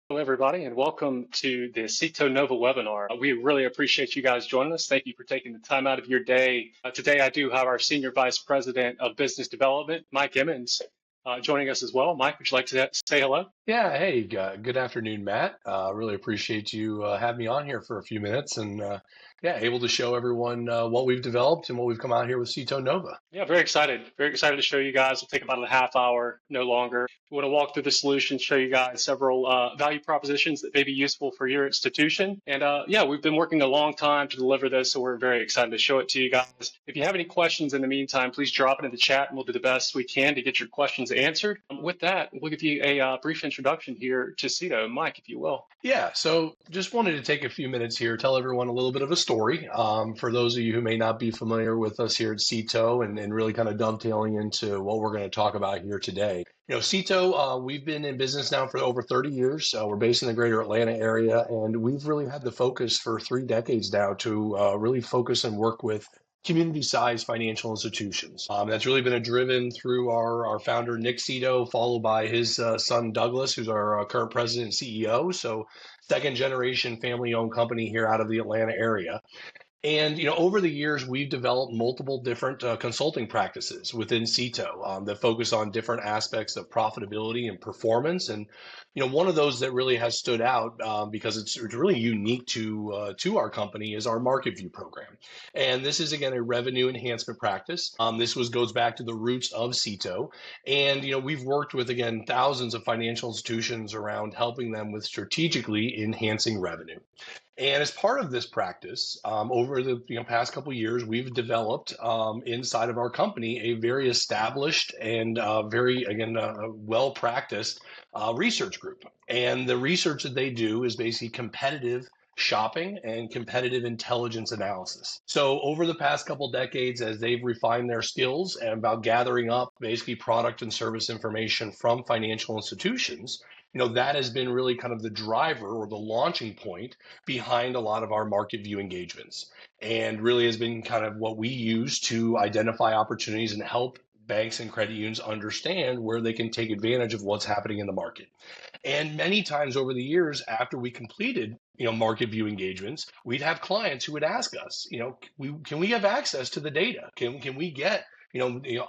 Hello, everybody, and welcome to the Ceto Nova webinar. We really appreciate you guys joining us. Thank you for taking the time out of your day. Today, I do have our Senior Vice President of Business Development, Mike Emmons, joining us as well. Mike, would you like to say hello? Yeah, hey, good afternoon, Matt. Really appreciate you having me on here for a few minutes and yeah, able to show everyone what we've developed and what we've come out here with Ceto Nova. Yeah, very excited. Very excited to show you guys. It'll take about a half hour, no longer. We want to walk through the solution, show you guys several value propositions that may be useful for your institution. And yeah, we've been working a long time to deliver this, so we're very excited to show it to you guys. If you have any questions in the meantime, please drop it in the chat, and we'll do the best we can to get your questions answered. With that, we'll give you a brief introduction here to Ceto. Mike, if you will. Yeah, so just wanted to take a few minutes here, tell everyone a little bit of a story. For those of you who may not be familiar with us here at Ceto and really kind of dovetailing into what we're going to talk about here today. Ceto, we've been in business now for over 30 years. We're based in the greater Atlanta area, and we've really had the focus for 3 decades now to really focus and work with community-sized financial institutions. That's really been driven through our founder, Nick Ceto, followed by his son, Douglas, who's our current president and CEO. So second generation family owned company here out of the Atlanta area. And over the years, we've developed multiple different consulting practices within Ceto that focus on different aspects of profitability and performance. And one of those that really has stood out because it's really unique to our company is our Market View program. And this is again a revenue enhancement practice. This goes back to the roots of Ceto, and we've worked with again thousands of financial institutions around helping them with strategically enhancing revenue. And as part of this practice, over the past couple of years, we've developed inside of our company a very established and very, again, well-practiced research group. And the research that they do is basically competitive shopping and competitive intelligence analysis. So over the past couple decades, as they've refined their skills and about gathering up basically product and service information from financial institutions, that has been really kind of the driver or the launching point behind a lot of our market view engagements, and really has been kind of what we use to identify opportunities and help banks and credit unions understand where they can take advantage of what's happening in the market. And many times over the years, after we completed market view engagements, we'd have clients who would ask us, can we have access to the data? Can we get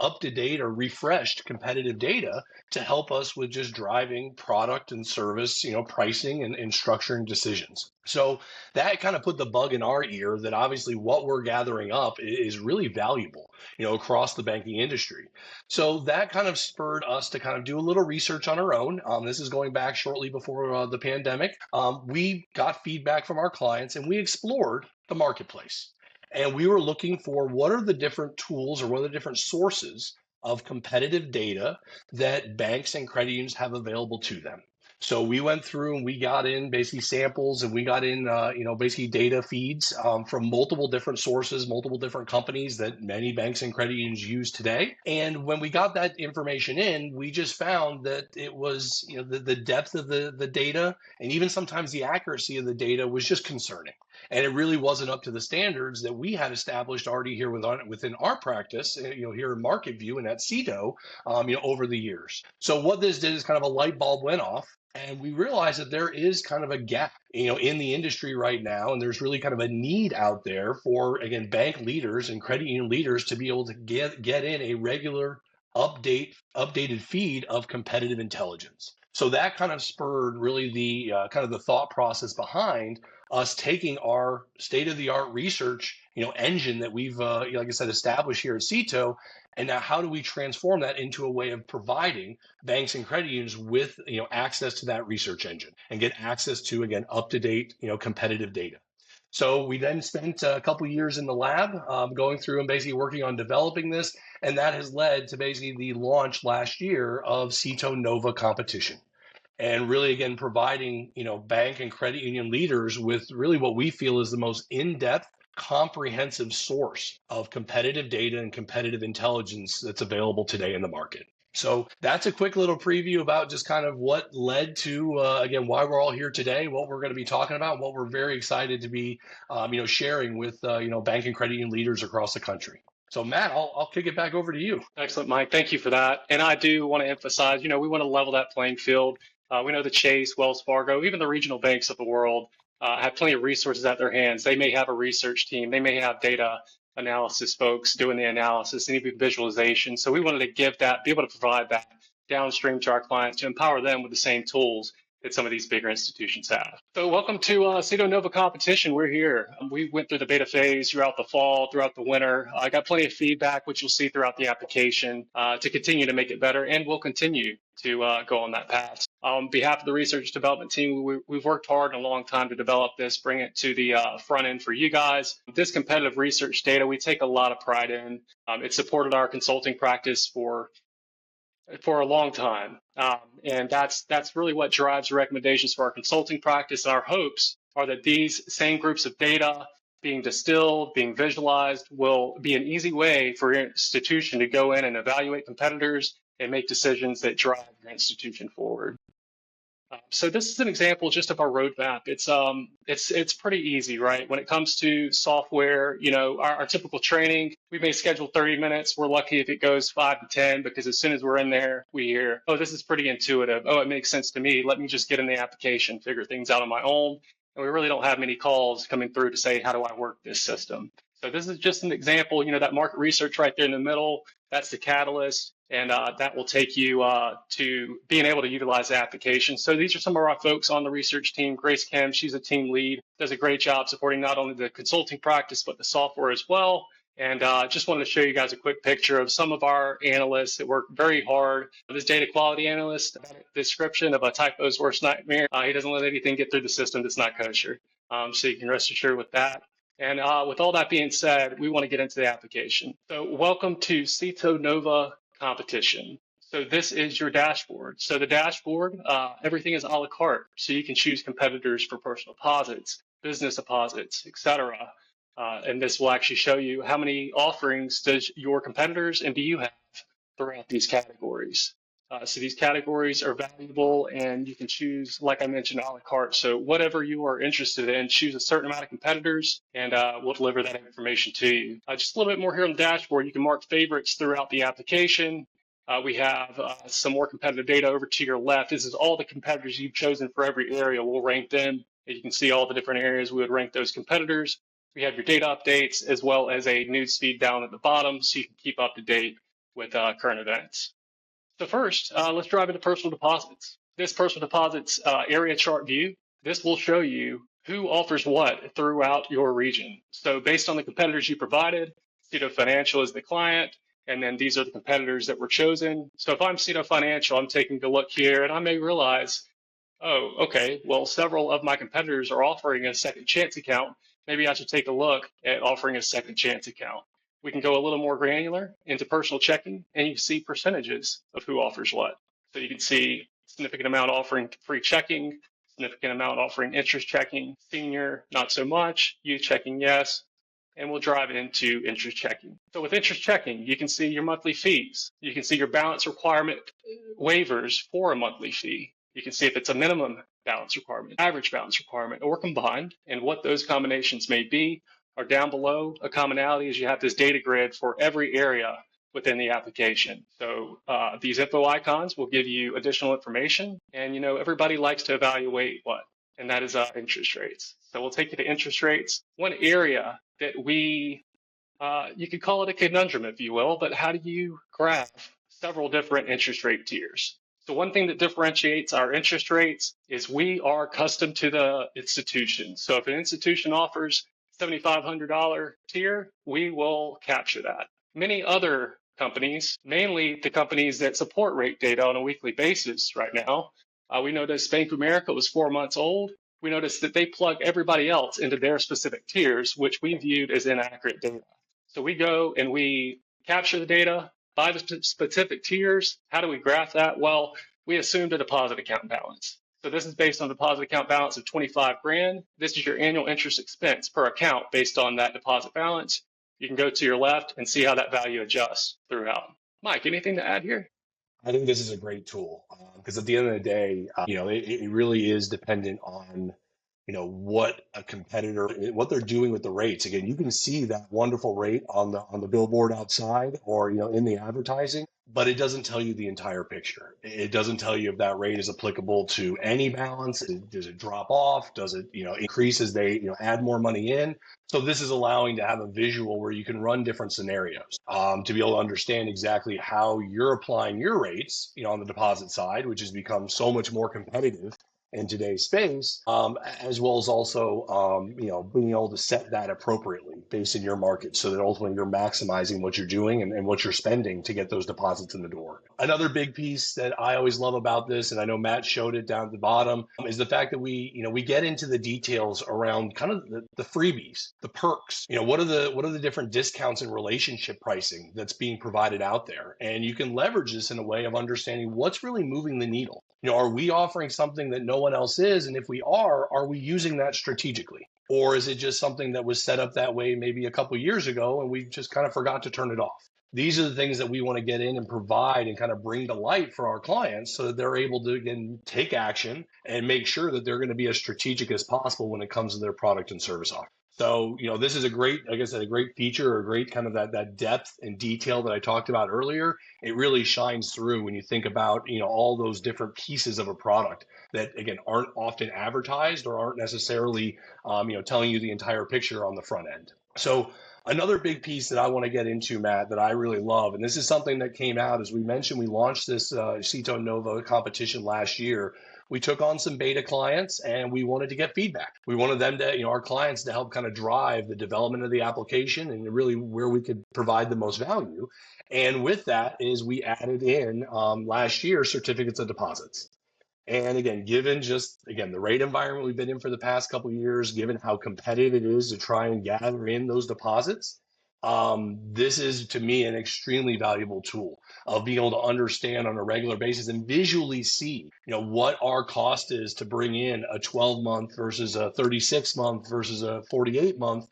up to date or refreshed competitive data to help us with just driving product and service, pricing and structuring decisions. So that kind of put the bug in our ear that obviously what we're gathering up is really valuable, across the banking industry. So that kind of spurred us to kind of do a little research on our own. This is going back shortly before the pandemic. We got feedback from our clients and we explored the marketplace. And we were looking for what are the different tools or what are the different sources of competitive data that banks and credit unions have available to them. So we went through and we got in basically samples and we got in, basically data feeds from multiple different sources, multiple different companies that many banks and credit unions use today. And when we got that information in, we just found that it was, the depth of the data and even sometimes the accuracy of the data was just concerning. And it really wasn't up to the standards that we had established already here within our practice, here in Market View and at Ceto, over the years. So what this did is kind of a light bulb went off. And we realized that there is kind of a gap, in the industry right now. And there's really kind of a need out there for, again, bank leaders and credit union leaders to be able to get in a regular updated feed of competitive intelligence. So that kind of spurred really the kind of the thought process behind us taking our state-of-the-art research, engine that we've, like I said, established here at Ceto, and now how do we transform that into a way of providing banks and credit unions with, access to that research engine and get access to, again, up-to-date, competitive data. So we then spent a couple years in the lab going through and basically working on developing this, and that has led to basically the launch last year of Ceto Nova competition. And really, again, providing, bank and credit union leaders with really what we feel is the most in-depth, comprehensive source of competitive data and competitive intelligence that's available today in the market. So that's a quick little preview about just kind of what led to, again, why we're all here today, what we're going to be talking about, what we're very excited to be, sharing with, bank and credit union leaders across the country. So Matt, I'll kick it back over to you. Excellent, Mike. Thank you for that. And I do want to emphasize, we want to level that playing field. We know the Chase, Wells Fargo, even the regional banks of the world have plenty of resources at their hands. They may have a research team, they may have data analysis folks doing the analysis and even visualization. So we wanted to give that, be able to provide that downstream to our clients to empower them with the same tools that some of these bigger institutions have. So welcome to Ceto Nova competition. We're here. We went through the beta phase throughout the fall, throughout the winter. I got plenty of feedback, which you'll see throughout the application to continue to make it better, and we'll continue to go on that path. On behalf of the research development team, we've worked hard and a long time to develop this, bring it to the front end for you guys. This competitive research data we take a lot of pride in. It supported our consulting practice for a long time. And that's really what drives the recommendations for our consulting practice. And our hopes are that these same groups of data being distilled, being visualized, will be an easy way for your institution to go in and evaluate competitors and make decisions that drive your institution forward. So this is an example just of our roadmap. It's pretty easy, right? When it comes to software, our typical training, we may schedule 30 minutes. We're lucky if it goes 5 to 10 because as soon as we're in there, we hear, oh, this is pretty intuitive. Oh, it makes sense to me. Let me just get in the application, figure things out on my own. And we really don't have many calls coming through to say, how do I work this system? So this is just an example, that market research right there in the middle, that's the catalyst. And that will take you to being able to utilize the application. So these are some of our folks on the research team. Grace Kim, she's a team lead, does a great job supporting not only the consulting practice, but the software as well. And just wanted to show you guys a quick picture of some of our analysts that work very hard. This data quality analyst, description of a typo's worst nightmare. He doesn't let anything get through the system that's not kosher. So you can rest assured with that. And with all that being said, we want to get into the application. So welcome to Ceto Nova competition. So this is your dashboard. So the dashboard, everything is a la carte. So you can choose competitors for personal deposits, business deposits, etc. And this will actually show you how many offerings does your competitors and do you have throughout these categories. So these categories are valuable and you can choose, like I mentioned, a la carte. So whatever you are interested in, choose a certain amount of competitors and we'll deliver that information to you. Just a little bit more here on the dashboard. You can mark favorites throughout the application. We have some more competitive data over to your left. This is all the competitors you've chosen for every area. We'll rank them. You can see all the different areas we would rank those competitors. We have your data updates as well as a news feed down at the bottom so you can keep up to date with current events. So first, let's drive into personal deposits. This personal deposits area chart view, this will show you who offers what throughout your region. So based on the competitors you provided, Ceto Financial is the client, and then these are the competitors that were chosen. So if I'm Ceto Financial, I'm taking a look here, and I may realize, oh, okay, well, several of my competitors are offering a second chance account. Maybe I should take a look at offering a second chance account. We can go a little more granular into personal checking, and you can see percentages of who offers what. So you can see significant amount offering free checking, significant amount offering interest checking, senior, not so much, youth checking, yes, and we'll drive into interest checking. So with interest checking, you can see your monthly fees. You can see your balance requirement waivers for a monthly fee. You can see if it's a minimum balance requirement, average balance requirement, or combined, and what those combinations may be. Are down below. A commonality is you have this data grid for every area within the application. So these info icons will give you additional information. And everybody likes to evaluate what? And that is interest rates. So we'll take you to interest rates. One area that you could call it a conundrum, if you will, but how do you graph several different interest rate tiers? So one thing that differentiates our interest rates is we are custom to the institution. So if an institution offers $7,500 tier, we will capture that. Many other companies, mainly the companies that support rate data on a weekly basis right now, we noticed Bank of America was 4 months old. We noticed that they plug everybody else into their specific tiers, which we viewed as inaccurate data. So we go and we capture the data by the specific tiers. How do we graph that? Well, we assumed a deposit account balance. So this is based on deposit account balance of 25 grand. This is your annual interest expense per account based on that deposit balance. You can go to your left and see how that value adjusts throughout. Mike, anything to add here? I think this is a great tool because at the end of the day, it really is dependent on, what a competitor, what they're doing with the rates. Again, you can see that wonderful rate on the billboard outside or, in the advertising. but it doesn't tell you the entire picture. It doesn't tell you if that rate is applicable to any balance. Does it drop off? Does it, increase as they, add more money in? So this is allowing to have a visual where you can run different scenarios to be able to understand exactly how you're applying your rates, on the deposit side, which has become so much more competitive in today's space, as well as also, being able to set that appropriately based in your market so that ultimately you're maximizing what you're doing and what you're spending to get those deposits in the door. Another big piece that I always love about this, and I know Matt showed it down at the bottom, is the fact that we get into the details around kind of the freebies, the perks. What are the different discounts and relationship pricing that's being provided out there? And you can leverage this in a way of understanding what's really moving the needle. Are we offering something that no one else is? And if we are we using that strategically? Or is it just something that was set up that way maybe a couple of years ago and we just kind of forgot to turn it off? These are the things that we want to get in and provide and kind of bring to light for our clients so that they're able to, again, take action and make sure that they're going to be as strategic as possible when it comes to their product and service offering. So, this is a great, like I said, a great feature or a great kind of that depth and detail that I talked about earlier. It really shines through when you think about, all those different pieces of a product that, again, aren't often advertised or aren't necessarily, telling you the entire picture on the front end. So another big piece that I want to get into, Matt, that I really love, and this is something that came out, as we mentioned, we launched this Ceto Nova competition last year. We took on some beta clients and we wanted to get feedback. We wanted them to, our clients to help kind of drive the development of the application and really where we could provide the most value. And with that is we added in last year certificates of deposits. And again, given the rate environment we've been in for the past couple of years, given how competitive it is to try and gather in those deposits, this is to me an extremely valuable tool of being able to understand on a regular basis and visually see, what our cost is to bring in a 12-month versus a 36-month versus a 48-month,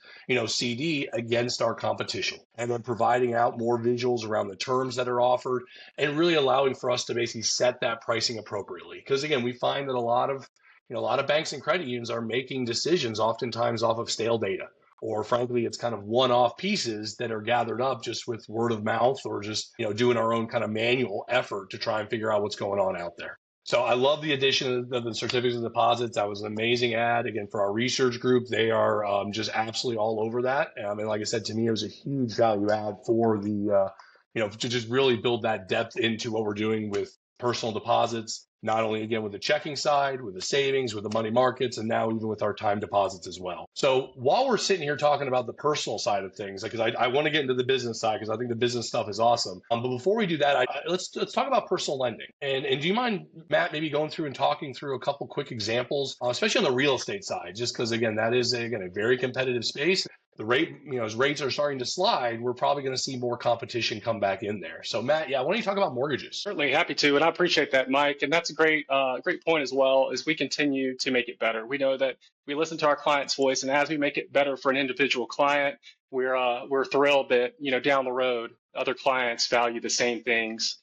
CD against our competition, and then providing out more visuals around the terms that are offered and really allowing for us to basically set that pricing appropriately. Because again, we find that a lot of banks and credit unions are making decisions oftentimes off of stale data, or frankly, it's kind of one-off pieces that are gathered up just with word of mouth or just, doing our own kind of manual effort to try and figure out what's going on out there. So I love the addition of the certificates of deposits. That was an amazing ad. Again, for our research group, they are just absolutely all over that. And like I said, to me, it was a huge value add for the, to just really build that depth into what we're doing with personal deposits, not only again with the checking side, with the savings, with the money markets, and now even with our time deposits as well. So while we're sitting here talking about the personal side of things, because I want to get into the business side because I think the business stuff is awesome. But before we do that, let's talk about personal lending. And do you mind, Matt, maybe going through and talking through a couple quick examples, especially on the real estate side, just because again that is again a very competitive space. The rate, as rates are starting to slide, we're probably going to see more competition come back in there. So Matt, why don't you talk about mortgages? Certainly happy to, and I appreciate that, Mike. And that's a great point as well. As we continue to make it better, we know that we listen to our client's voice, and as we make it better for an individual client, we're thrilled that down the road other clients value the same things.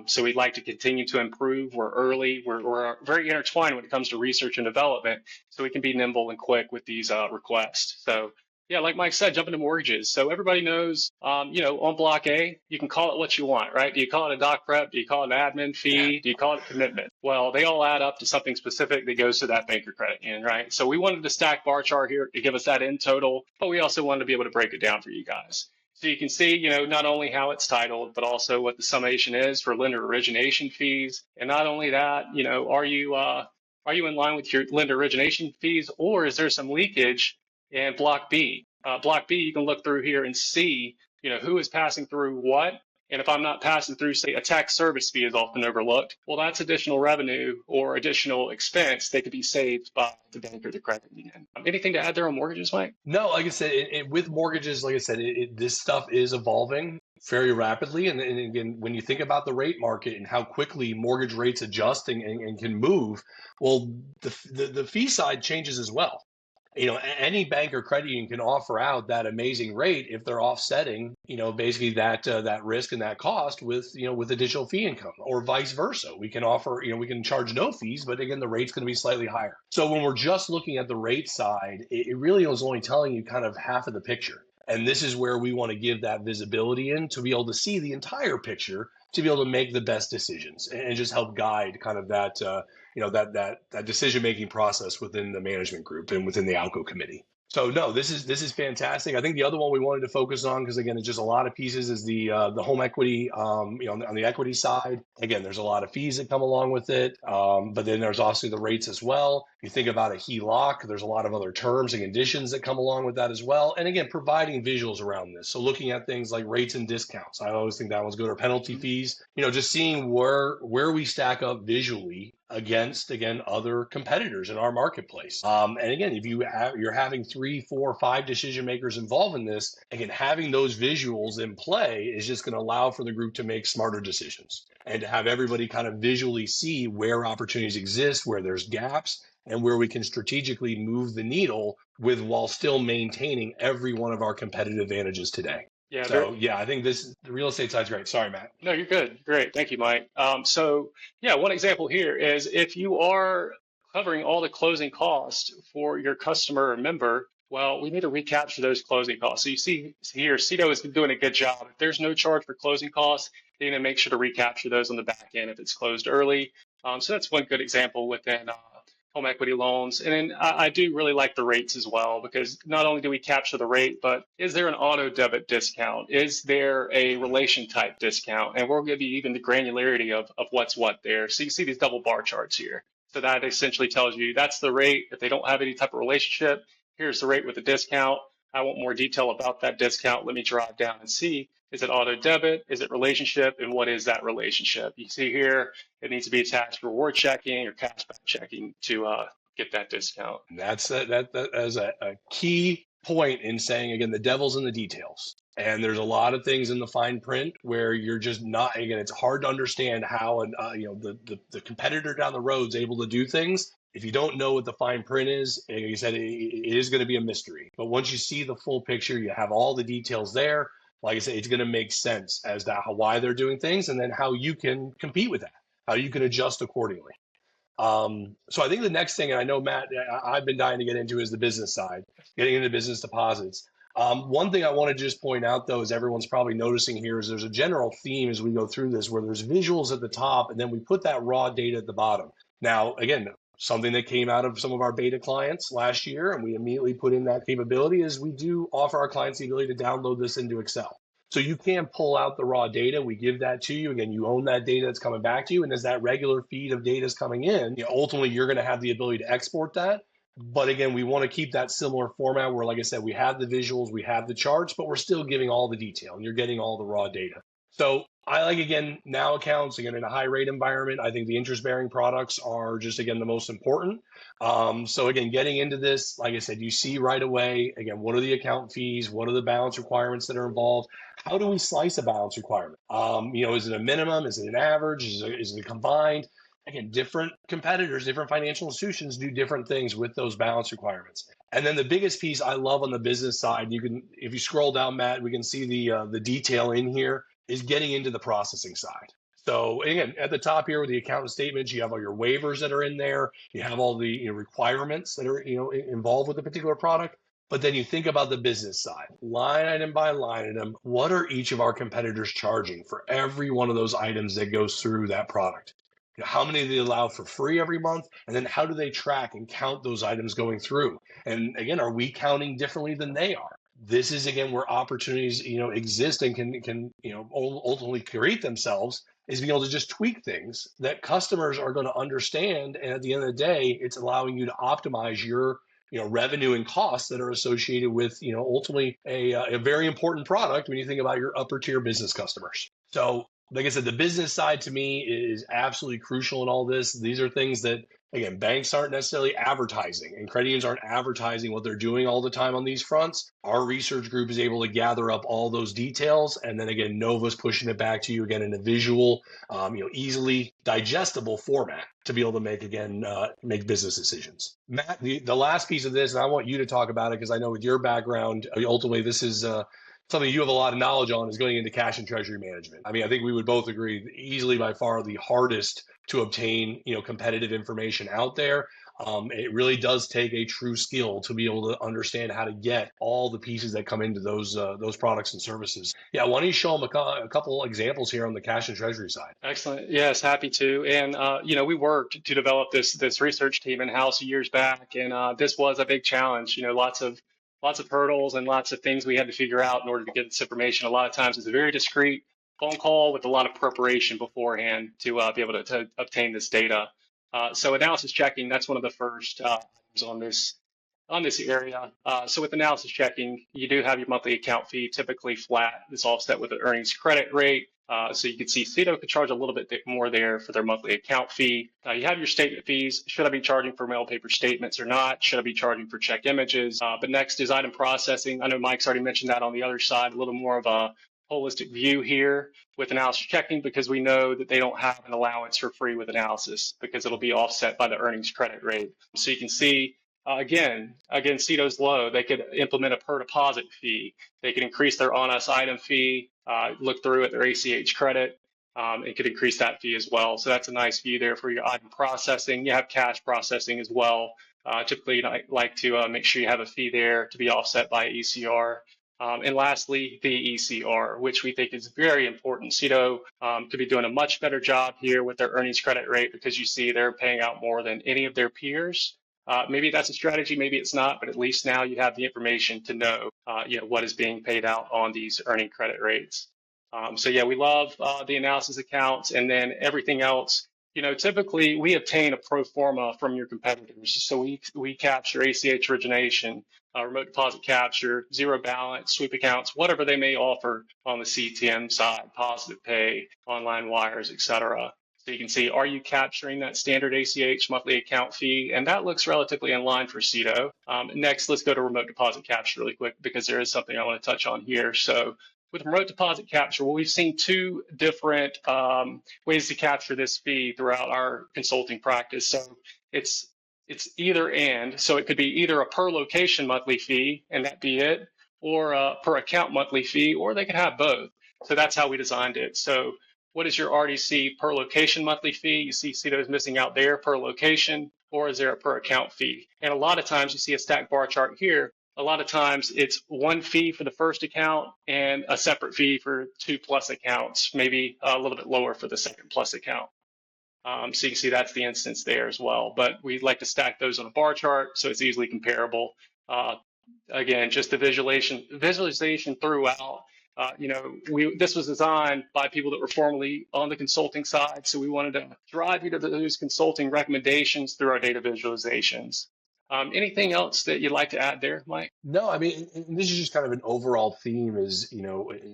So we'd like to continue to improve. We're early. We're very intertwined when it comes to research and development, so we can be nimble and quick with these requests. So yeah, like Mike said, jump into mortgages. So everybody knows, on Block A, you can call it what you want, right? Do you call it a doc prep? Do you call it an admin fee? Do you call it a commitment? Well, they all add up to something specific that goes to that bank or credit union, right? So we wanted to stack bar chart here to give us that in total, but we also wanted to be able to break it down for you guys. So you can see, not only how it's titled, but also what the summation is for lender origination fees. And not only that, are you in line with your lender origination fees, or is there some leakage in Block B? Block B, you can look through here and see, who is passing through what. And if I'm not passing through, say, a tax service fee is often overlooked, well, that's additional revenue or additional expense that could be saved by the bank or the credit union. Anything to add there on mortgages, Mike? No, like I said, with mortgages, like I said, this stuff is evolving very rapidly. And again, when you think about the rate market and how quickly mortgage rates adjust and can move, well, the fee side changes as well. Any bank or credit union can offer out that amazing rate if they're offsetting, basically that risk and that cost with additional fee income, or vice versa. We can offer, we can charge no fees, but again, the rate's going to be slightly higher. So when we're just looking at the rate side, it really is only telling you kind of half of the picture. And this is where we want to give that visibility in to be able to see the entire picture to be able to make the best decisions and just help guide kind of that that decision making process within the management group and within the ALCO committee. So no, this is fantastic. I think the other one we wanted to focus on, because again, it's just a lot of pieces, is the home equity. On the equity side, again, there's a lot of fees that come along with it, but then there's also the rates as well. You think about a HELOC, there's a lot of other terms and conditions that come along with that as well. And again, providing visuals around this. So looking at things like rates and discounts, I always think that one's good, or penalty fees. Just seeing where we stack up visually against, again, other competitors in our marketplace. And again, if you're having 3, 4, 5 decision makers involved in this, again, having those visuals in play is just going to allow for the group to make smarter decisions and to have everybody kind of visually see where opportunities exist, where there's gaps, and where we can strategically move the needle while still maintaining every one of our competitive advantages today. Yeah, So yeah, I think the real estate side's great. Sorry, Matt. no, you're good. Great. Thank you, Mike. So yeah, one example here is if you are covering all the closing costs for your customer or member, well, we need to recapture those closing costs. So you see here, Ceto has been doing a good job. If there's no charge for closing costs, they need to make sure to recapture those on the back end if it's closed early. So that's one good example within home equity loans. And then I do really like the rates as well, because not only do we capture the rate, but is there an auto debit discount? Is there a relation type discount? And we'll give you even the granularity of what's what there. So you see these double bar charts here. So that essentially tells you that's the rate. If they don't have any type of relationship, here's the rate with the discount. I want more detail about that discount. Let me drive down and see, is it auto debit? Is it relationship? And what is that relationship? You see here, it needs to be attached to reward checking or cashback checking to get that discount. And that is a key point in saying, again, the devil's in the details. And there's a lot of things in the fine print where you're just not, again, it's hard to understand how the competitor down the road is able to do things. If you don't know what the fine print is, like you said, it is going to be a mystery. But once you see the full picture, you have all the details there. Like I said, it's going to make sense as to why they're doing things, and then how you can compete with that, how you can adjust accordingly. So I think the next thing, and I know, Matt, I've been dying to get into, is the business side, getting into business deposits. One thing I want to just point out, though, is everyone's probably noticing here, is there's a general theme as we go through this where there's visuals at the top, and then we put that raw data at the bottom. Now, again, something that came out of some of our beta clients last year, and we immediately put in that capability, is we do offer our clients the ability to download this into Excel. So you can pull out the raw data. We give that to you. Again, you own that data that's coming back to you. And as that regular feed of data is coming in, ultimately you're going to have the ability to export that. But again, we want to keep that similar format where, like I said, we have the visuals, we have the charts, but we're still giving all the detail, and you're getting all the raw data. So I like, again, now accounts, again, in a high rate environment. I think the interest bearing products are just, again, the most important. So again, getting into this, like I said, you see right away, again, what are the account fees? What are the balance requirements that are involved? How do we slice a balance requirement? Is it a minimum? Is it an average? Is it combined? Again, different competitors, different financial institutions do different things with those balance requirements. And then the biggest piece I love on the business side, if you scroll down, Matt, we can see the detail in here, is getting into the processing side. So again, at the top here with the accountant statements, you have all your waivers that are in there. You have all the requirements that are involved with a particular product. But then you think about the business side, line item by line item. What are each of our competitors charging for every one of those items that goes through that product? How many do they allow for free every month? And then how do they track and count those items going through? And again, are we counting differently than they are? This is, again, where opportunities exist and can ultimately create themselves, is being able to just tweak things that customers are going to understand. And at the end of the day, it's allowing you to optimize your revenue and costs that are associated with ultimately a very important product when you think about your upper tier business customers. So like I said, the business side to me is absolutely crucial in all this. These are things that, again, banks aren't necessarily advertising, and credit unions aren't advertising what they're doing all the time on these fronts. Our research group is able to gather up all those details, and then again, Nova's pushing it back to you again in a visual, easily digestible format to be able to make business decisions. Matt, the last piece of this, and I want you to talk about it because I know with your background, ultimately this is something you have a lot of knowledge on, is going into cash and treasury management. I mean, I think we would both agree, easily by far the hardest to obtain, competitive information out there. It really does take a true skill to be able to understand how to get all the pieces that come into those products and services. Yeah, why don't you show them a couple examples here on the cash and treasury side? Excellent. Yes, happy to. And we worked to develop this research team in house years back, and this was a big challenge. Lots of hurdles and lots of things we had to figure out in order to get this information. A lot of times, it's a very discreet phone call with a lot of preparation beforehand to be able to obtain this data. So analysis checking, that's one of the first items on this area. So with analysis checking, you do have your monthly account fee typically flat. It's offset with an earnings credit rate. So you can see Ceto could charge a little bit more there for their monthly account fee. You have your statement fees. Should I be charging for mail paper statements or not? Should I be charging for check images? But next is item processing. I know Mike's already mentioned that on the other side, a little more of a holistic view here with analysis checking, because we know that they don't have an allowance for free with analysis because it'll be offset by the earnings credit rate. So you can see again, Ceto's low. They could implement a per deposit fee. They could increase their on us item fee, look through at their ACH credit. It could increase that fee as well. So that's a nice view there for your item processing. You have cash processing as well. Typically, you like to make sure you have a fee there to be offset by ECR. And lastly, the ECR, which we think is very important. Ceto could be doing a much better job here with their earnings credit rate, because you see they're paying out more than any of their peers. Maybe that's a strategy, maybe it's not, but at least now you have the information to know, what is being paid out on these earning credit rates. So yeah, we love the analysis accounts, and then everything else. Typically we obtain a pro forma from your competitors. So we capture ACH origination, remote deposit capture, zero balance, sweep accounts, whatever they may offer on the CTM side, positive pay, online wires, etc. So you can see, are you capturing that standard ACH monthly account fee? And that looks relatively in line for Ceto. Next, let's go to remote deposit capture really quick, because there is something I want to touch on here. So with remote deposit capture, well, we've seen two different ways to capture this fee throughout our consulting practice. So it's either and. So it could be either a per location monthly fee, and that be it, or a per account monthly fee, or they could have both. So that's how we designed it. So what is your RDC per location monthly fee? You see Ceto's missing out there, per location, or is there a per account fee? And a lot of times you see a stacked bar chart here. A lot of times it's one fee for the first account and a separate fee for 2+ accounts, maybe a little bit lower for the second plus account. So you can see that's the instance there as well. But we like to stack those on a bar chart so it's easily comparable. Again, just the visualization throughout. This was designed by people that were formerly on the consulting side, so we wanted to drive you to those consulting recommendations through our data visualizations. Anything else that you'd like to add there, Mike? No, I mean, and this is just kind of an overall theme is,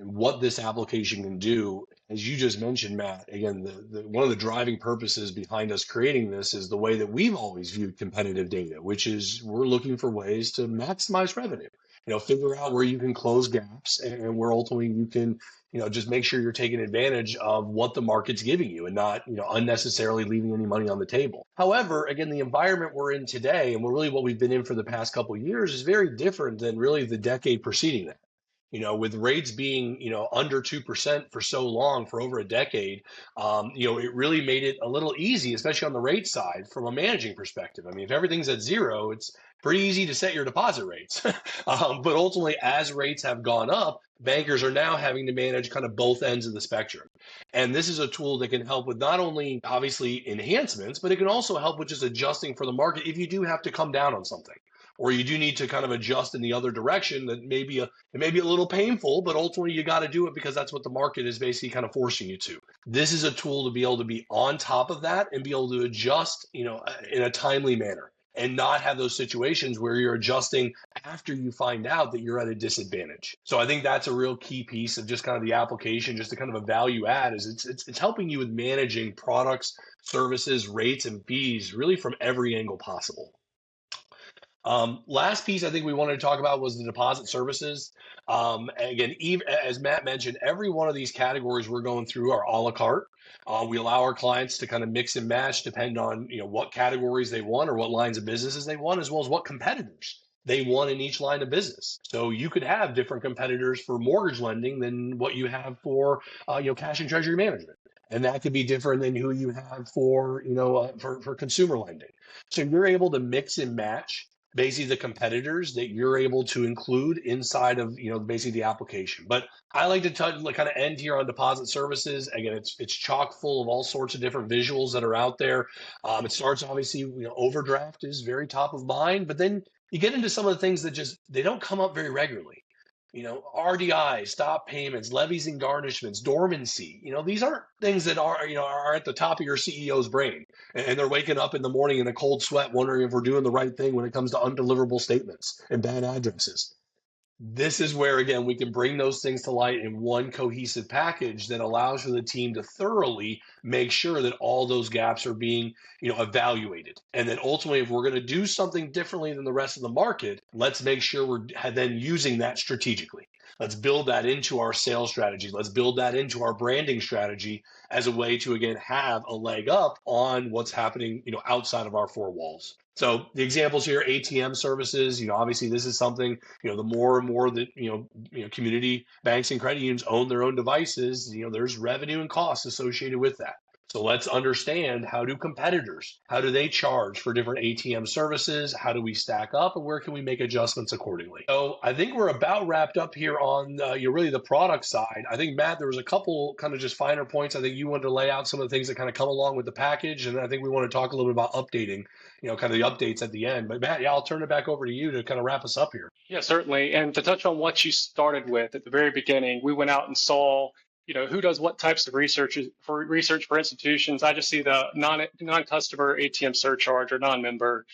what this application can do. As you just mentioned, Matt, again, one of the driving purposes behind us creating this is the way that we've always viewed competitive data, which is we're looking for ways to maximize revenue, figure out where you can close gaps and where ultimately you can, just make sure you're taking advantage of what the market's giving you and not, unnecessarily leaving any money on the table. However, again, the environment we're in today, and we're really what we've been in for the past couple of years, is very different than really the decade preceding that. With rates being, under 2% for so long, for over a decade, it really made it a little easy, especially on the rate side from a managing perspective. I mean, if everything's at zero, it's pretty easy to set your deposit rates. But ultimately, as rates have gone up, bankers are now having to manage kind of both ends of the spectrum. And this is a tool that can help with not only obviously enhancements, but it can also help with just adjusting for the market if you do have to come down on something, or you do need to kind of adjust in the other direction. That it may be a little painful, but ultimately you got to do it because that's what the market is basically kind of forcing you to. This is a tool to be able to be on top of that and be able to adjust, in a timely manner, and not have those situations where you're adjusting after you find out that you're at a disadvantage. So I think that's a real key piece of just kind of the application, just a kind of a value add, is it's helping you with managing products, services, rates, and fees really from every angle possible. Last piece I think we wanted to talk about was the deposit services. Again, even, as Matt mentioned, every one of these categories we're going through are a la carte. We allow our clients to kind of mix and match, depend on what categories they want or what lines of businesses they want, as well as what competitors they want in each line of business. So you could have different competitors for mortgage lending than what you have for cash and treasury management. And that could be different than who you have for, for consumer lending. So you're able to mix and match basically the competitors that you're able to include inside of, basically the application. But I like to touch, like, kind of end here on deposit services. Again, it's chock full of all sorts of different visuals that are out there. It starts obviously, overdraft is very top of mind, but then you get into some of the things that just they don't come up very regularly. RDI, stop payments, levies and garnishments, dormancy. These aren't things that are at the top of your CEO's brain, and they're waking up in the morning in a cold sweat, wondering if we're doing the right thing when it comes to undeliverable statements and bad addresses. This is where, again, we can bring those things to light in one cohesive package that allows for the team to thoroughly make sure that all those gaps are being, evaluated. And then ultimately, if we're going to do something differently than the rest of the market, let's make sure we're then using that strategically. Let's build that into our sales strategy. Let's build that into our branding strategy as a way to, again, have a leg up on what's happening, outside of our four walls. So the examples here, ATM services, obviously this is something, the more and more that, community banks and credit unions own their own devices, there's revenue and costs associated with that. So let's understand, how do they charge for different ATM services? How do we stack up, and where can we make adjustments accordingly? So I think we're about wrapped up here on really the product side. I think, Matt, there was a couple kind of just finer points. I think you wanted to lay out some of the things that kind of come along with the package, and I think we want to talk a little bit about updating, kind of the updates at the end. But Matt, yeah, I'll turn it back over to you to kind of wrap us up here. Yeah, certainly. And to touch on what you started with at the very beginning, we went out and saw, who does what types of research for institutions. I just see the non-customer ATM surcharge or non-member.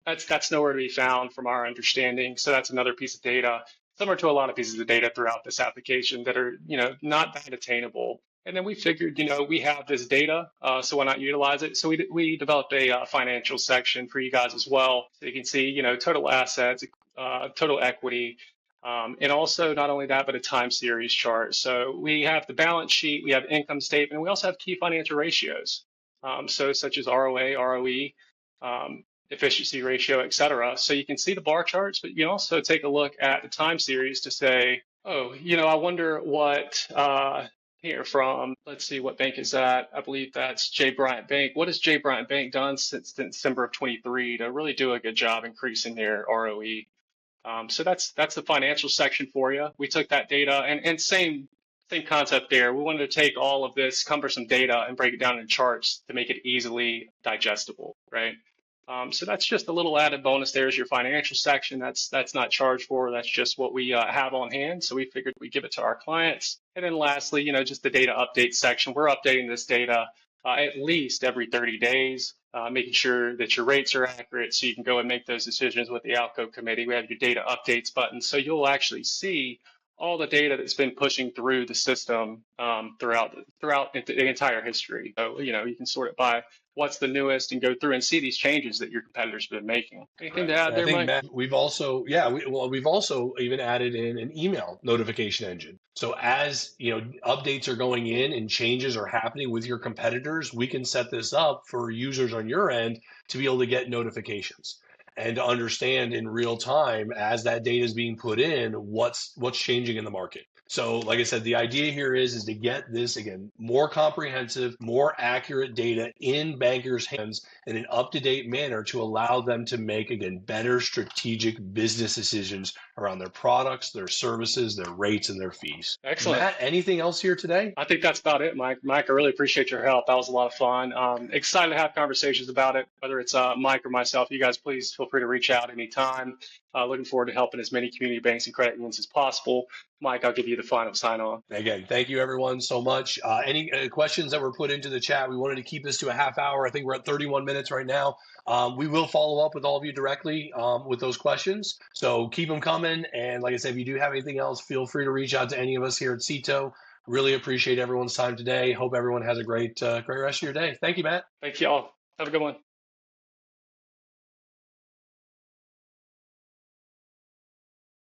That's nowhere to be found from our understanding. So that's another piece of data, similar to a lot of pieces of data throughout this application that are, not that attainable. And then we figured, we have this data, so why not utilize it? So we developed a financial section for you guys as well, so you can see, total assets, total equity, and also not only that, but a time series chart. So we have the balance sheet, we have income statement, and we also have key financial ratios, so such as ROA, ROE, efficiency ratio, et cetera. So you can see the bar charts, but you can also take a look at the time series to say, oh, I wonder what here from, let's see, what bank is that? I believe that's J. Bryant Bank. What has J. Bryant Bank done since December of 23 to really do a good job increasing their ROE? So that's the financial section for you. We took that data and same concept there. We wanted to take all of this cumbersome data and break it down in charts to make it easily digestible, right? So that's just a little added bonus. There's your financial section. That's not charged for. That's just what we have on hand. So we figured we'd give it to our clients. And then lastly, just the data update section. We're updating this data at least every 30 days, making sure that your rates are accurate so you can go and make those decisions with the ALCO committee. We have your data updates button. So you'll actually see all the data that's been pushing through the system throughout the entire history. So, you can sort it by what's the newest and go through and see these changes that your competitors have been making. Anything to add there, Mike? Matt, we've also, we've also even added in an email notification engine. So as, updates are going in and changes are happening with your competitors, we can set this up for users on your end to be able to get notifications and to understand in real time, as that data is being put in, what's changing in the market. So like I said, the idea here is to get this, again, more comprehensive, more accurate data in bankers' hands in an up-to-date manner to allow them to make, again, better strategic business decisions around their products, their services, their rates, and their fees. Excellent. Matt, anything else here today? I think that's about it, Mike. Mike, I really appreciate your help. That was a lot of fun. Excited to have conversations about it, whether it's Mike or myself. You guys, please feel free to reach out anytime. Looking forward to helping as many community banks and credit unions as possible. Mike, I'll give you the final sign on. Again, thank you everyone so much. Any questions that were put into the chat, we wanted to keep this to a half hour. I think we're at 31 minutes right now. We will follow up with all of you directly with those questions. So keep them coming. And like I said, if you do have anything else, feel free to reach out to any of us here at Ceto. Really appreciate everyone's time today. Hope everyone has a great rest of your day. Thank you, Matt. Thank you all. Have a good one.